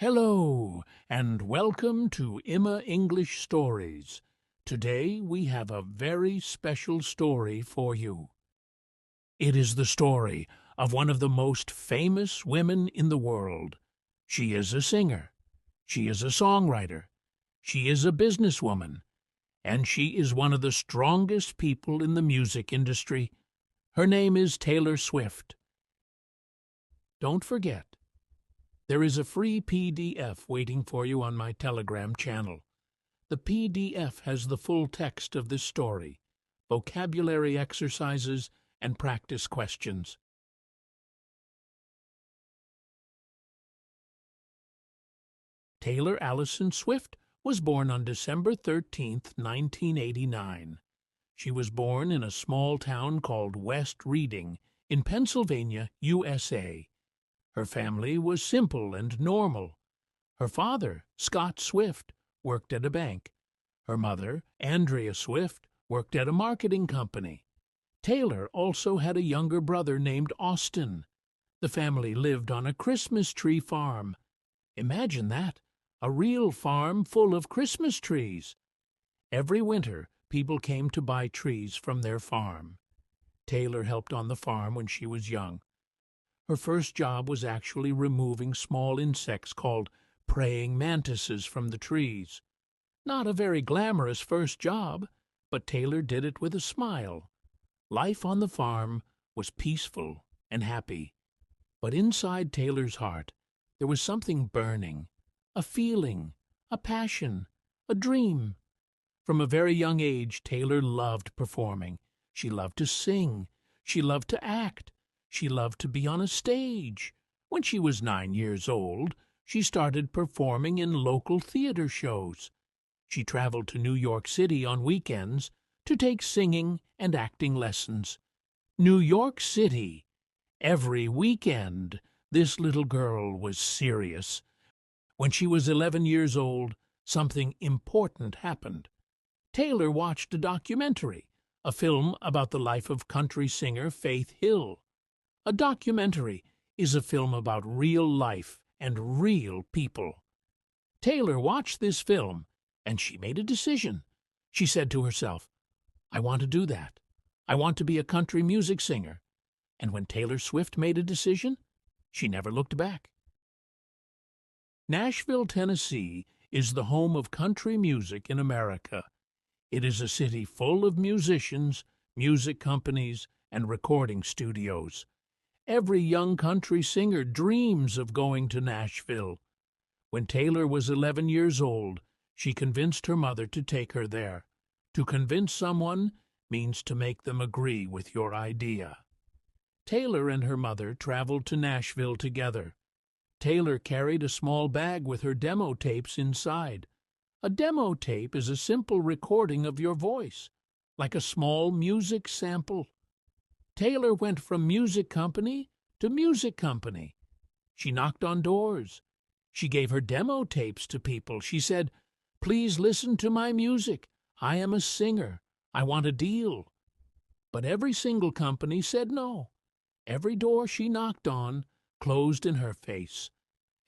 Hello, and welcome to Emma English Stories. Today we have a very special story for you. It is the story of one of the most famous women in the world. She is a singer. She is a songwriter. She is a businesswoman. And she is one of the strongest people in the music industry. Her name is Taylor Swift. Don't forget, there is a free PDF waiting for you on my Telegram channel. The PDF has the full text of this story, vocabulary exercises, and practice questions. Taylor Allison Swift was born on December 13th, 1989. She was born in a small town called West Reading in Pennsylvania, USA. Her family was simple and normal. Her father, Scott Swift, worked at a bank. Her mother, Andrea Swift, worked at a marketing company. Taylor also had a younger brother named Austin. The family lived on a Christmas tree farm. Imagine that, a real farm full of Christmas trees. Every winter, people came to buy trees from their farm. Taylor helped on the farm when she was young. Her first job was actually removing small insects called praying mantises from the trees. Not a very glamorous first job, but Taylor did it with a smile. Life on the farm was peaceful and happy. But inside Taylor's heart, there was something burning, a feeling, a passion, a dream. From a very young age, Taylor loved performing. She loved to sing. She loved to act. She loved to be on a stage. When she was 9 years old, she started performing in local theater shows. She traveled to New York City on weekends to take singing and acting lessons. New York City! Every weekend, this little girl was serious. When she was 11 years old, something important happened. Taylor watched a documentary, a film about the life of country singer Faith Hill. A documentary is a film about real life and real people. Taylor watched this film, and she made a decision. She said to herself, "I want to do that. I want to be a country music singer." And when Taylor Swift made a decision, she never looked back. Nashville, Tennessee is the home of country music in America. It is a city full of musicians, music companies, and recording studios. Every young country singer dreams of going to Nashville. When Taylor was 11 years old, she convinced her mother to take her there. To convince someone means to make them agree with your idea. Taylor and her mother traveled to Nashville together. Taylor carried a small bag with her demo tapes inside. A demo tape is a simple recording of your voice, like a small music sample. Taylor went from music company to music company. She knocked on doors. She gave her demo tapes to people. She said, "Please listen to my music. I am a singer. I want a deal." But every single company said no. Every door she knocked on closed in her face.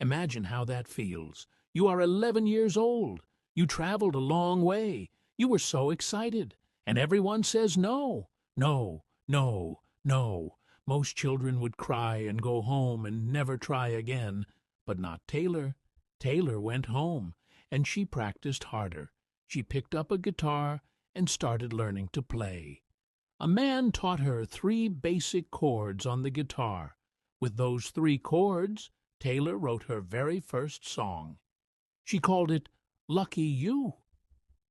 Imagine how that feels. You are 11 years old. You traveled a long way. You were so excited. And everyone says no, no, no, no. Most children would cry and go home and never try again. But not Taylor. Taylor went home, and she practiced harder. She picked up a guitar and started learning to play. A man taught her 3 basic chords on the guitar. With those 3 chords, Taylor wrote her very first song. She called it "Lucky You."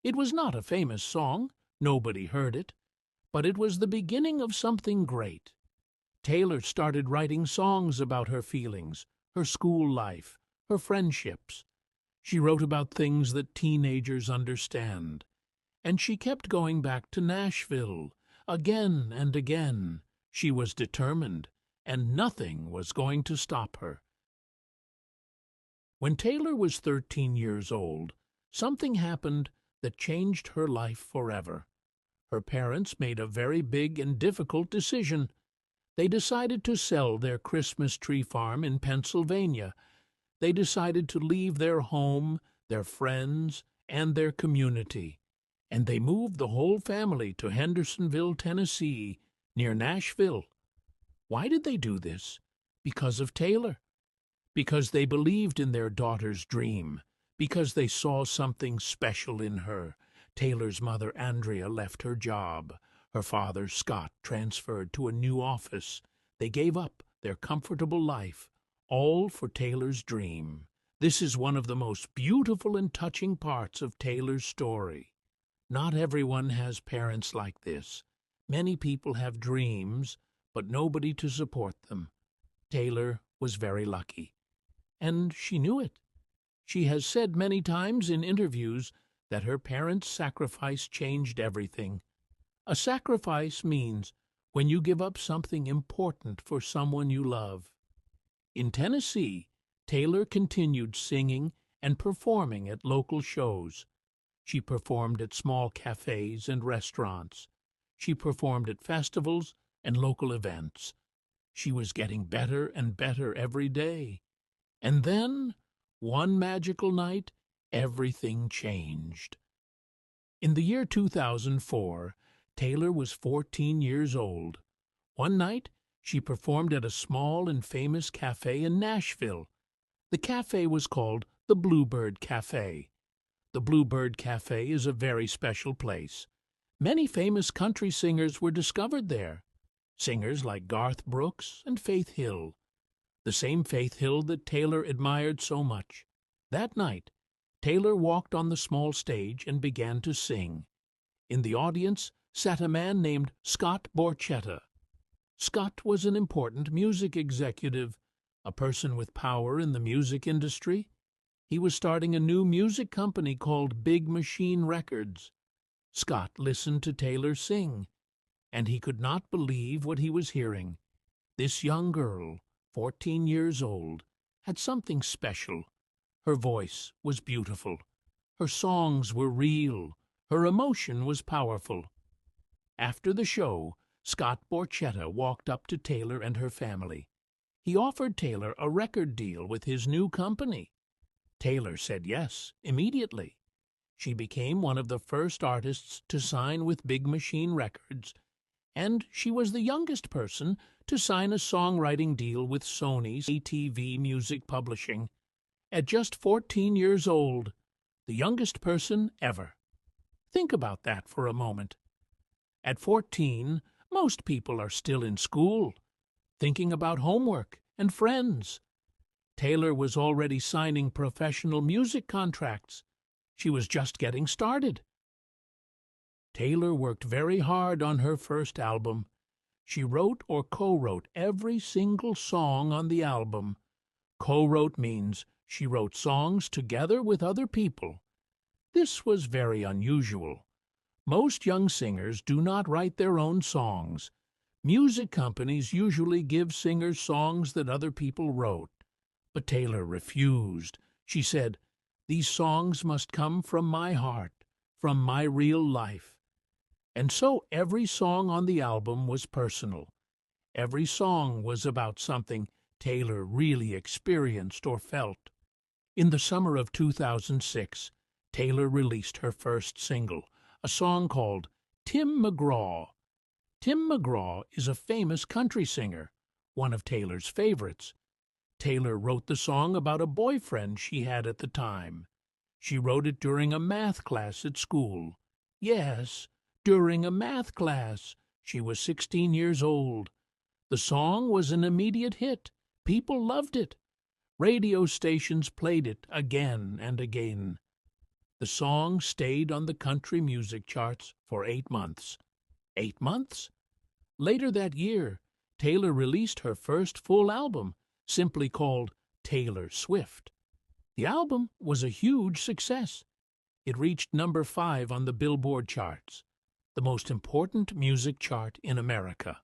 It was not a famous song. Nobody heard it. But it was the beginning of something great. Taylor started writing songs about her feelings, her school life, her friendships. She wrote about things that teenagers understand. And she kept going back to Nashville, again and again. She was determined, and nothing was going to stop her. When Taylor was 13 years old, something happened that changed her life forever. Her parents made a very big and difficult decision. They decided to sell their Christmas tree farm in Pennsylvania. they decided to leave their home, their friends, and their community, and they moved the whole family to Hendersonville, Tennessee, near Nashville. Why did they do this? Because of Taylor. Because they believed in their daughter's dream. Because they saw something special in her. Taylor's mother, Andrea, left her job. Her father, Scott, transferred to a new office. They gave up their comfortable life, all for Taylor's dream. This is one of the most beautiful and touching parts of Taylor's story. Not everyone has parents like this. Many people have dreams, but nobody to support them. Taylor was very lucky, and she knew it. She has said many times in interviews that her parents' sacrifice changed everything. A sacrifice means when you give up something important for someone you love. In Tennessee, Taylor continued singing and performing at local shows. She performed at small cafes and restaurants. She performed at festivals and local events. She was getting better and better every day. And then, one magical night, everything changed. In the year 2004, Taylor was 14 years old. One night, she performed at a small and famous cafe in Nashville. The cafe was called the Bluebird Cafe. The Bluebird Cafe is a very special place. Many famous country singers were discovered there. Singers like Garth Brooks and Faith Hill. The same Faith Hill that Taylor admired so much. That night, Taylor walked on the small stage and began to sing. In the audience sat a man named Scott Borchetta. Scott was an important music executive, a person with power in the music industry. He was starting a new music company called Big Machine Records. Scott listened to Taylor sing, and he could not believe what he was hearing. This young girl, 14 years old, had something special. Her voice was beautiful. Her songs were real. Her emotion was powerful. After the show, Scott Borchetta walked up to Taylor and her family. He offered Taylor a record deal with his new company. Taylor said yes immediately. She became one of the first artists to sign with Big Machine Records, and she was the youngest person to sign a songwriting deal with Sony's ATV Music Publishing. At just 14 years old, the youngest person ever. Think about that for a moment. At 14, most people are still in school, thinking about homework and friends. Taylor was already signing professional music contracts. She was just getting started. Taylor worked very hard on her first album. She wrote or co-wrote every single song on the album. Co-wrote means she wrote songs together with other people. This was very unusual. Most young singers do not write their own songs. Music companies usually give singers songs that other people wrote. But Taylor refused. She said, "These songs must come from my heart, from my real life." And so every song on the album was personal. Every song was about something Taylor really experienced or felt. In the summer of 2006, Taylor released her first single, a song called Tim McGraw. Tim McGraw is a famous country singer, one of Taylor's favorites. Taylor wrote the song about a boyfriend she had at the time. She wrote it during a math class at school. Yes, during a math class. She was 16 years old. The song was an immediate hit. People loved it. Radio stations played it again and again. The song stayed on the country music charts for 8 months. 8 months? Later that year, Taylor released her first full album, simply called Taylor Swift. The album was a huge success. It reached number 5 on the Billboard charts, the most important music chart in America.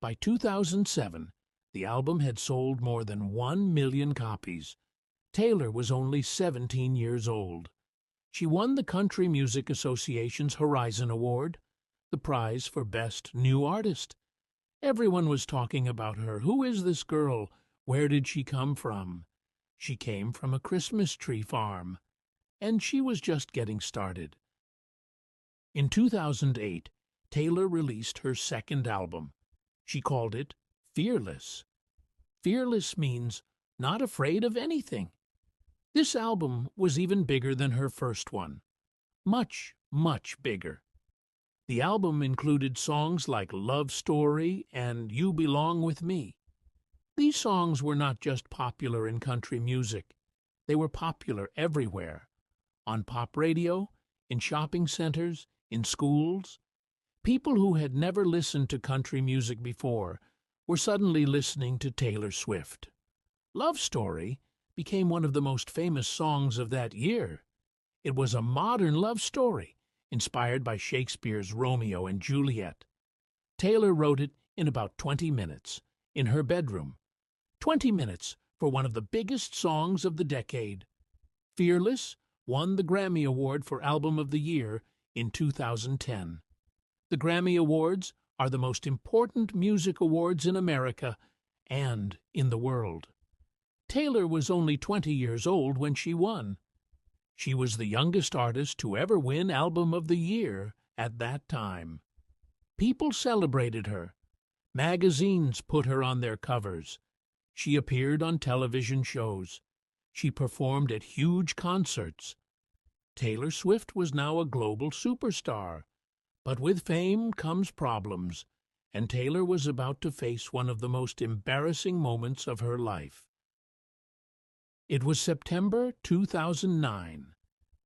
By 2007, the album had sold more than 1 million copies. Taylor was only 17 years old. She won the Country Music Association's Horizon Award, the prize for Best New Artist. Everyone was talking about her. Who is this girl? Where did she come from? She came from a Christmas tree farm, and she was just getting started. In 2008, Taylor released her second album. She called it Fearless. Fearless means not afraid of anything. This album was even bigger than her first one. Much, much bigger. The album included songs like Love Story and You Belong With Me. These songs were not just popular in country music. They were popular everywhere. On pop radio, in shopping centers, in schools. People who had never listened to country music before were suddenly listening to Taylor Swift. Love Story became one of the most famous songs of that year. It was a modern love story, inspired by Shakespeare's Romeo and Juliet. Taylor wrote it in about 20 minutes, in her bedroom. 20 minutes for one of the biggest songs of the decade. Fearless won the Grammy Award for Album of the Year in 2010. The Grammy Awards are the most important music awards in America and in the world. Taylor was only 20 years old when she won. She was the youngest artist to ever win Album of the Year at that time. People celebrated her. Magazines put her on their covers. She appeared on television shows. She performed at huge concerts. Taylor Swift was now a global superstar. But with fame comes problems, and Taylor was about to face one of the most embarrassing moments of her life. It was September 2009.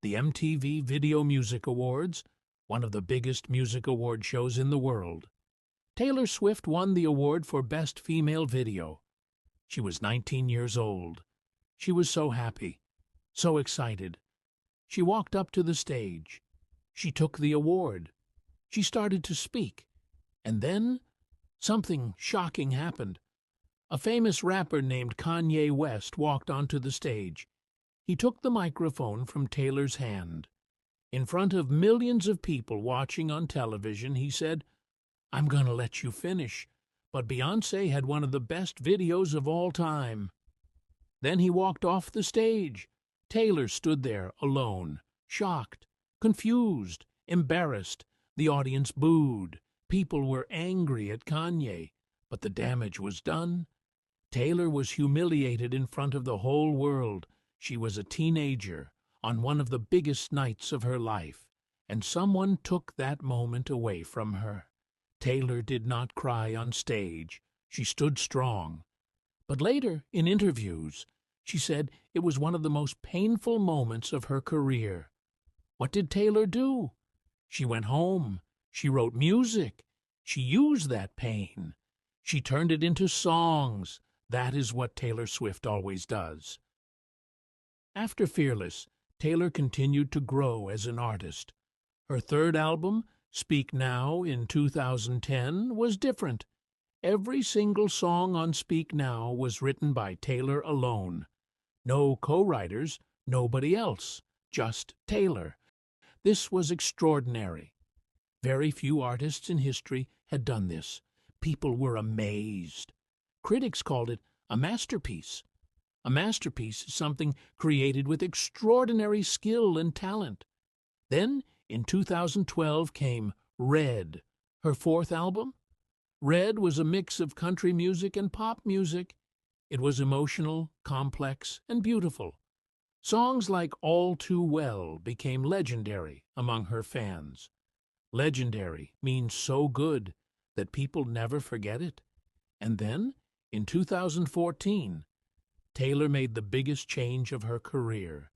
The MTV Video Music Awards, one of the biggest music award shows in the world. Taylor Swift won the award for Best Female Video. She was 19 years old. She was so happy, so excited. She walked up to the stage. She took the award. She started to speak. And then something shocking happened. A famous rapper named Kanye West walked onto the stage. He took the microphone from Taylor's hand. In front of millions of people watching on television, he said, "I'm gonna let you finish, but Beyoncé had one of the best videos of all time." Then he walked off the stage. Taylor stood there alone, shocked, confused, embarrassed. The audience booed. People were angry at Kanye, but the damage was done. Taylor was humiliated in front of the whole world. She was a teenager on one of the biggest nights of her life, and someone took that moment away from her. Taylor did not cry on stage. She stood strong. But later, in interviews, she said it was one of the most painful moments of her career. What did Taylor do? She went home. She wrote music. She used that pain. She turned it into songs. That is what Taylor Swift always does. After Fearless, Taylor continued to grow as an artist. Her third album, Speak Now, in 2010, was different. Every single song on Speak Now was written by Taylor alone. No co-writers, nobody else, just Taylor. This was extraordinary. Very few artists in history had done this. People were amazed. Critics called it a masterpiece. A masterpiece is something created with extraordinary skill and talent. Then, in 2012, came Red, her fourth album. Red was a mix of country music and pop music. It was emotional, complex, and beautiful. Songs like All Too Well became legendary among her fans. Legendary means so good that people never forget it. And then, in 2014, Taylor made the biggest change of her career.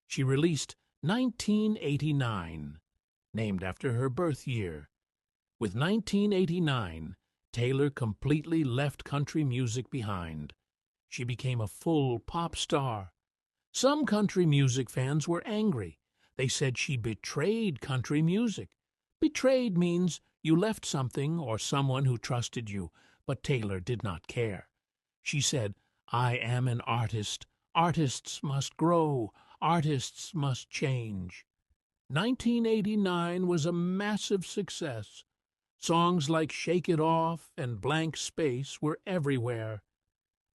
She released 1989, named after her birth year. With 1989, Taylor completely left country music behind. She became a full pop star. Some country music fans were angry. They said she betrayed country music. Betrayed means you left something or someone who trusted you, but Taylor did not care. She said, "I am an artist. Artists must grow. Artists must change." 1989 was a massive success. Songs like Shake It Off and Blank Space were everywhere.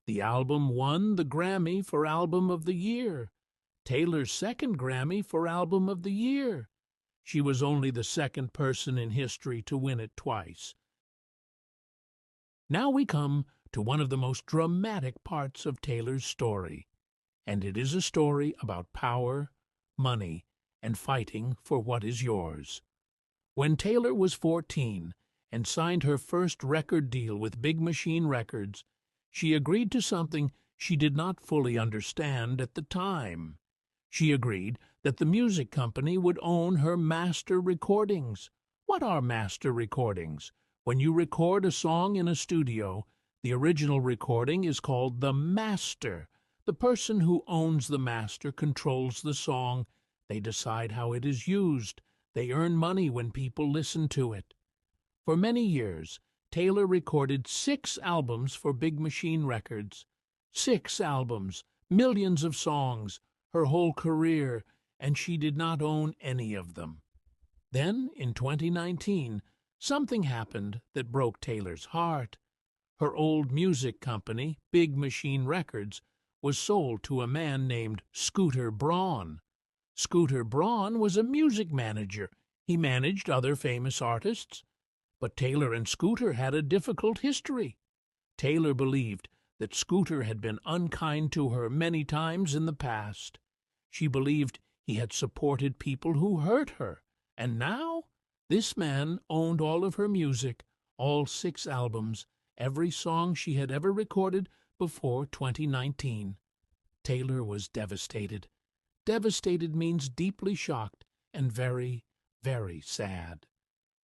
The album won the Grammy for Album of the Year, Taylor's second Grammy for Album of the Year. She was only the second person in history to win it twice. Now we come to one of the most dramatic parts of Taylor's story, and it is a story about power, money, and fighting for what is yours. When Taylor was 14 and signed her first record deal with Big Machine Records, she agreed to something she did not fully understand at the time. She agreed that the music company would own her master recordings. What are master recordings? When you record a song in a studio, the original recording is called the master. The person who owns the master controls the song. They decide how it is used. They earn money when people listen to it. For many years, Taylor recorded 6 albums for Big Machine Records. 6 albums, millions of songs, her whole career, and she did not own any of them. Then, in 2019, something happened that broke Taylor's heart. Her old music company, Big Machine Records, was sold to a man named Scooter Braun. Scooter Braun was a music manager. He managed other famous artists. But Taylor and Scooter had a difficult history. Taylor believed that Scooter had been unkind to her many times in the past. She believed he had supported people who hurt her. And now, this man owned all of her music, all 6 albums, every song she had ever recorded before 2019. Taylor was devastated. Devastated means deeply shocked and very, very sad.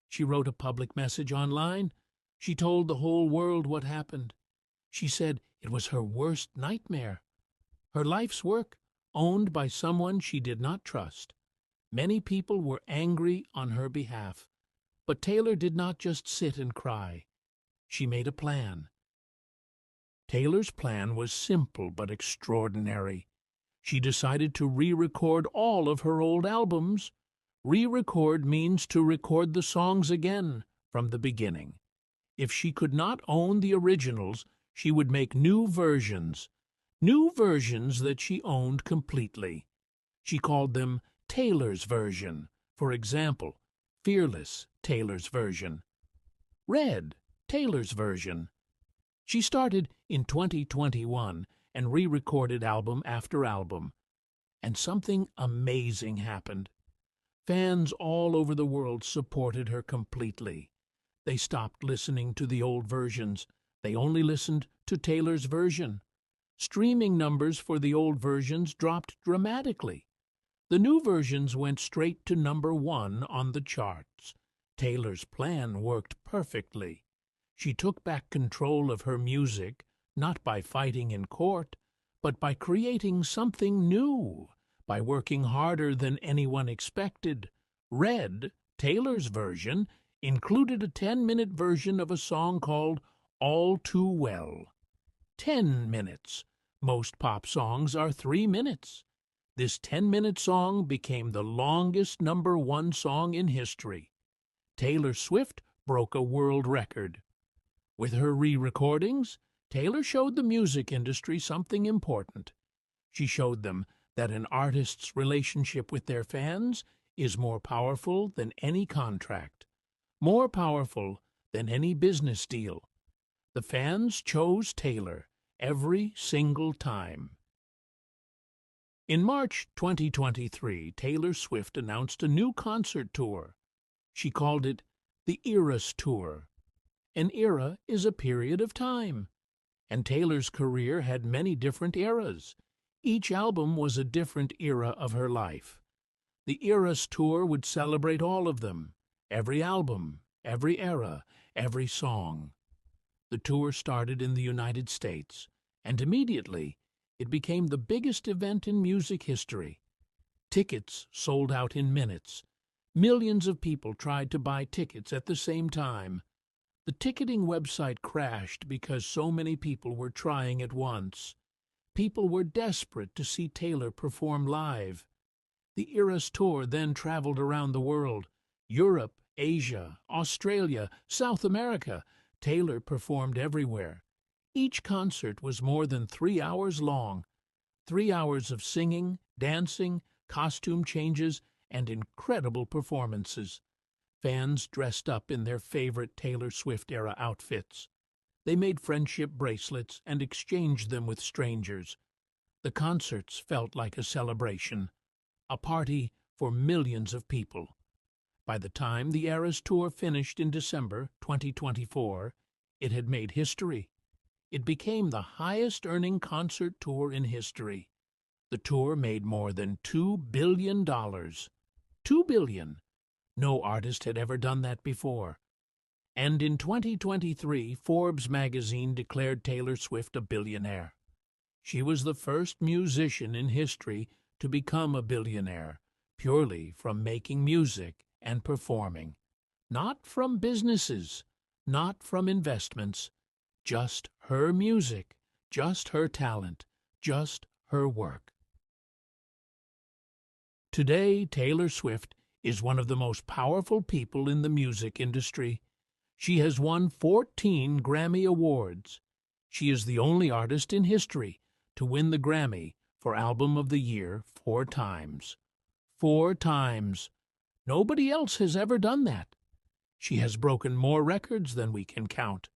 She wrote a public message online. She told the whole world what happened. She said it was her worst nightmare. Her life's work, owned by someone she did not trust. Many people were angry on her behalf. But Taylor did not just sit and cry. She made a plan. Taylor's plan was simple but extraordinary. She decided to re-record all of her old albums. Re-record means to record the songs again from the beginning. If she could not own the originals, she would make new versions that she owned completely. She called them Taylor's version. For example, Fearless, Taylor's version. Red, Taylor's version. She started in 2021 and re-recorded album after album. And something amazing happened. Fans all over the world supported her completely. They stopped listening to the old versions. They only listened to Taylor's version. Streaming numbers for the old versions dropped dramatically. The new versions went straight to #1 on the charts. Taylor's plan worked perfectly. She took back control of her music, not by fighting in court, but by creating something new, by working harder than anyone expected. Red, Taylor's version, included a 10-minute version of a song called All Too Well. 10 minutes. Most pop songs are 3 minutes. This 10-minute song became the longest #1 song in history. Taylor Swift broke a world record. With her re-recordings, Taylor showed the music industry something important. She showed them that an artist's relationship with their fans is more powerful than any contract, more powerful than any business deal. The fans chose Taylor every single time. In March 2023, Taylor Swift announced a new concert tour. She called it the Eras Tour. An era is a period of time, and Taylor's career had many different eras. Each album was a different era of her life. The Eras Tour would celebrate all of them, every album, every era, every song. The tour started in the United States, and immediately it became the biggest event in music history. Tickets sold out in minutes. Millions of people tried to buy tickets at the same time. The ticketing website crashed because so many people were trying at once. People were desperate to see Taylor perform live. The Eras Tour then traveled around the world. Europe, Asia, Australia, South America. Taylor performed everywhere. Each concert was more than 3 hours long, 3 hours of singing, dancing, costume changes, and incredible performances. Fans dressed up in their favorite Taylor Swift-era outfits. They made friendship bracelets and exchanged them with strangers. The concerts felt like a celebration, a party for millions of people. By the time the Eras Tour finished in December 2024, it had made history. It became the highest-earning concert tour in history. The tour made more than $2 billion. $2 billion! No artist had ever done that before. And in 2023, Forbes magazine declared Taylor Swift a billionaire. She was the first musician in history to become a billionaire, purely from making music and performing. Not from businesses, not from investments, just her music, just her talent, just her work. Today, Taylor Swift is one of the most powerful people in the music industry. She has won 14 Grammy Awards. She is the only artist in history to win the Grammy for Album of the Year 4 times. 4 times. Nobody else has ever done that. She has broken more records than we can count.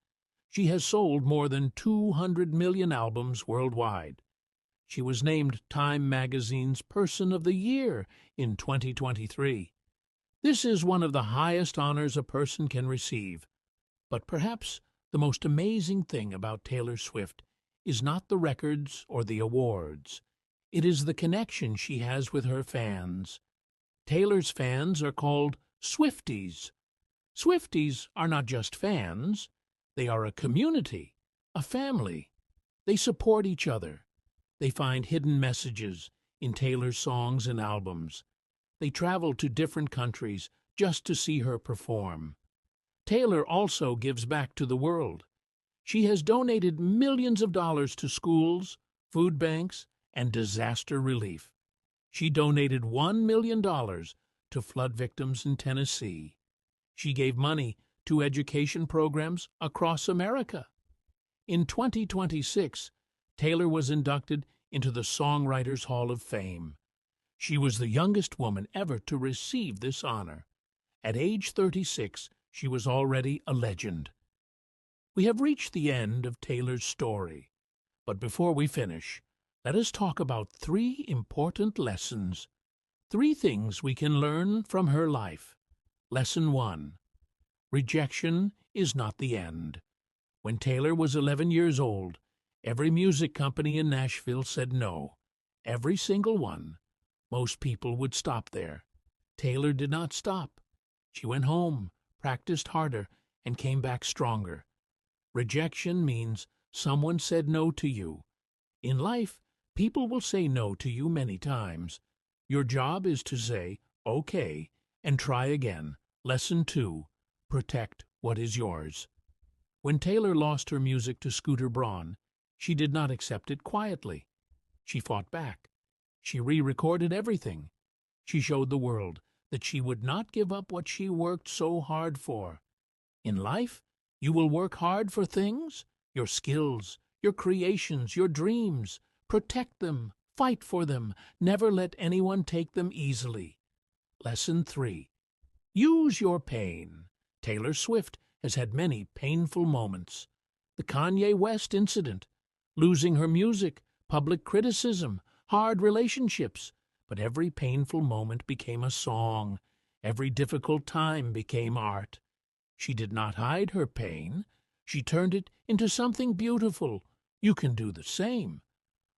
She has sold more than 200 million albums worldwide. She was named Time magazine's Person of the Year in 2023. This is one of the highest honors a person can receive. But perhaps the most amazing thing about Taylor Swift is not the records or the awards. It is the connection she has with her fans. Taylor's fans are called Swifties. Swifties are not just fans. They are a community, a family. They support each other. They find hidden messages in Taylor's songs and albums. They travel to different countries just to see her perform. Taylor also gives back to the world. She has donated millions of dollars to schools, food banks, and disaster relief. She donated $1 million to flood victims in Tennessee. She gave money to education programs across America. In 2026, Taylor was inducted into the Songwriters Hall of Fame. She was the youngest woman ever to receive this honor. At age 36, she was already a legend. We have reached the end of Taylor's story. But before we finish, let us talk about 3 important lessons. 3 things we can learn from her life. Lesson 1. Rejection is not the end. When Taylor was 11 years old, every music company in Nashville said no. Every single one. Most people would stop there. Taylor did not stop. She went home, practiced harder, and came back stronger. Rejection means someone said no to you. In life, people will say no to you many times. Your job is to say, okay, and try again. Lesson 2. Protect what is yours. When Taylor lost her music to Scooter Braun, she did not accept it quietly. She fought back. She re-recorded everything. She showed the world that she would not give up what she worked so hard for. In life, you will work hard for things, your skills, your creations, your dreams. Protect them, fight for them, never let anyone take them easily. Lesson 3. Use your pain. Taylor Swift has had many painful moments. The Kanye West incident, losing her music, public criticism, hard relationships. But every painful moment became a song. Every difficult time became art. She did not hide her pain. She turned it into something beautiful. You can do the same.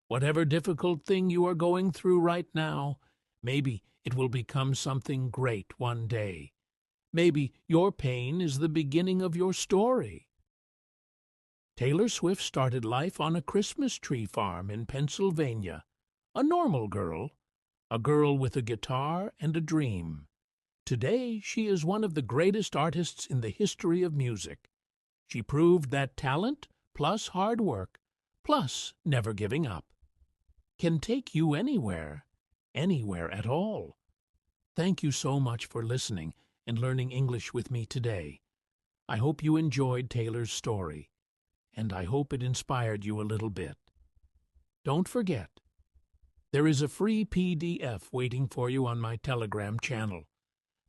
Whatever difficult thing you are going through right now, maybe it will become something great one day. Maybe your pain is the beginning of your story. Taylor Swift started life on a Christmas tree farm in Pennsylvania. A normal girl. A girl with a guitar and a dream. Today, she is one of the greatest artists in the history of music. She proved that talent, plus hard work, plus never giving up, can take you anywhere, anywhere at all. Thank you so much for listening and learning English with me today. I hope you enjoyed Taylor's story. and I hope it inspired you a little bit. Don't forget, there is a free PDF waiting for you on my Telegram channel.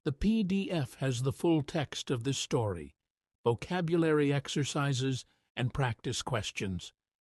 The PDF has the full text of this story, vocabulary exercises, and practice questions.